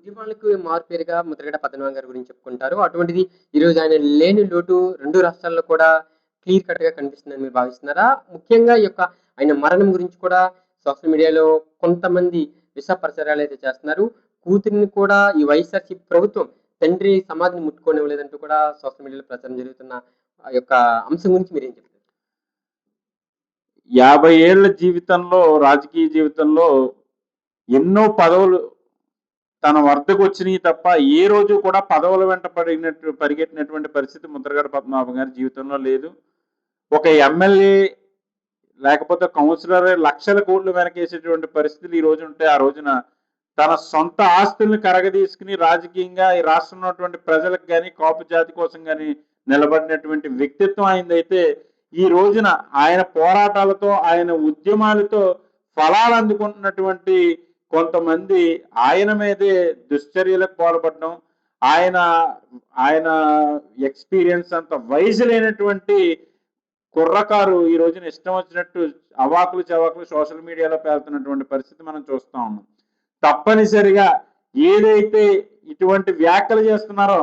ఉద్యమాలకు మారుపేరుగా ముద్రగడ పద్మనాభం గారి గురించి చెప్పుకుంటారు. అటువంటిది ఈరోజు ఆయన లేని లోటు 2 రాష్ట్రాల్లో కూడా క్లియర్ కట్‌గా కనిపిస్తుందని మీరు భావిస్తున్నారా? ముఖ్యంగా ఈ యొక్క ఆయన మరణం గురించి కూడా సోషల్ మీడియాలో కొంతమంది విష ప్రచారాలైతే చేస్తున్నారు. కూతురిని కూడా ఈ వైఎస్ఆర్‌సీపీ ప్రభుత్వం తండ్రి సమాధిని ముట్టుకోనివ్వలేదంటూ కూడా సోషల్ మీడియాలో ప్రచారం జరుగుతున్న ఆ యొక్క అంశం గురించి మీరేం చెప్తారు? 50 ఏళ్ల జీవితంలో, రాజకీయ జీవితంలో ఎన్నో పదవులు తన వద్దకొచ్చినియి తప్ప, ఏ రోజు కూడా పదవుల వెంట పరిగెట్టినటువంటి పరిస్థితి ముద్రగడ పద్మనాభం గారి జీవితంలో లేదు. ఒక ఎమ్మెల్యే లేకపోతే కౌన్సిలర్ లక్షల కోట్లు వెనకేసేటువంటి పరిస్థితులు ఈ రోజు ఉంటే, ఆ రోజున తన సొంత ఆస్తుల్ని కరగదీసుకుని రాజకీయంగా ఈ రాష్ట్రంలో ఉన్నటువంటి ప్రజలకు గాని, కాపు జాతి కోసం గాని నిలబడినటువంటి వ్యక్తిత్వం ఆయనదైతే, ఈ రోజున ఆయన పోరాటాలతో, ఆయన ఉద్యమాలతో ఫలాలు అందుకుంటున్నటువంటి కొంతమంది ఆయన మీదే దుశ్చర్యలకు పాల్పడడం, ఆయన ఆయన ఎక్స్‌పీరియన్స్ అంత వయసు లేనటువంటి కుర్రకారు ఈ రోజున ఇష్టం వచ్చినట్టు అవాకులు చవాకులు సోషల్ మీడియాలో పేలుతున్నటువంటి పరిస్థితి మనం చూస్తా ఉన్నాం. తప్పనిసరిగా ఏదైతే ఇటువంటి వ్యాఖ్యలు చేస్తున్నారో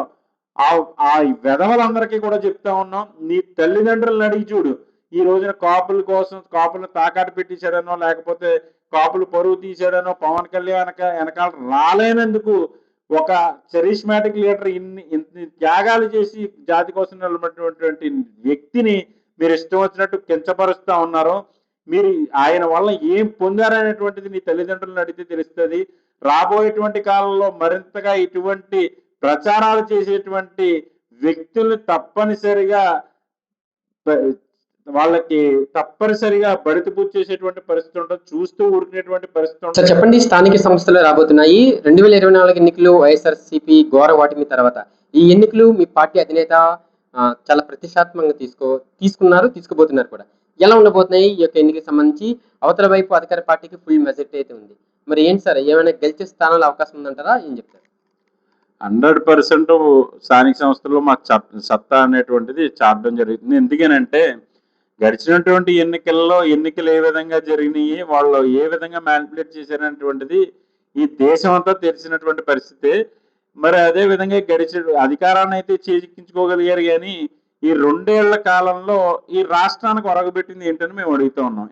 ఆ ఆ వెధవలందరికీ కూడా చెప్తా ఉన్నాం. నీ తల్లిదండ్రులను అడిగి చూడు. ఈ రోజున కాపుల కోసం కాపులను తాకట్టు పెట్టించాడనో, లేకపోతే కాపులు పరువు తీశాడనో పవన్ కళ్యాణ్ వెనకాల రాలేనందుకు ఒక చరిష్మాటిక్ లీడర్ ఇన్ని త్యాగాలు చేసి జాతి కోసం నిలబడినటువంటి వ్యక్తిని మీరు ఇష్టం వచ్చినట్టు కించపరుస్తా ఉన్నారు. మీరు ఆయన వల్ల ఏం పొందారనేటువంటిది మీ తల్లిదండ్రులను అడిగితే తెలుస్తుంది. రాబోయేటువంటి కాలంలో మరింతగా ఇటువంటి ప్రచారాలు చేసేటువంటి వ్యక్తుల్ని తప్పనిసరిగా వాళ్ళకి తప్పనిసరిగా బడిత పూజ చేసేటువంటి పరిస్థితి ఉంటుంది. చూస్తూ ఊరుకునేటువంటి పరిస్థితి సార్ ఉంటుంది. చెప్పండి, స్థానిక సంస్థలు రాబోతున్నాయి. 2024 ఎన్నికలు వైఎస్ఆర్‌సీపీ ఘోర ఓటమి తర్వాత ఈ ఎన్నికలు మీ పార్టీ అధినేత చాలా ప్రతిష్టాత్మకంగా తీసుకోబోతున్నారు కూడా. ఎలా ఉండబోతున్నాయి ఈ యొక్క ఎన్నికకి సంబంధించి? అవతల వైపు అధికార పార్టీకి ఫుల్ మెజారిటీ అయితే ఉంది. మరి ఏంటి సార్, ఏమైనా గెలిచే స్థానాల్లో అవకాశం ఉందంటారా? ఏం చెప్తారు? 100% స్థానిక సంస్థల్లో మాకు సత్తా అనేటువంటిది చాటడం జరుగుతుంది. ఎందుకనంటే గడిచినటువంటి ఎన్నికలు ఏ విధంగా జరిగినాయి, వాళ్ళు ఏ విధంగా మ్యానిపులేట్ చేశారనేటువంటిది ఈ దేశం అంతా తెలిసినటువంటి పరిస్థితి. మరి అదే విధంగా అధికారాన్ని అయితే చేజిక్కించుకోగలిగారు కానీ ఈ 2 ఏళ్ల కాలంలో ఈ రాష్ట్రానికి ఒరగబెట్టింది ఏంటని మేము అడుగుతా ఉన్నాం.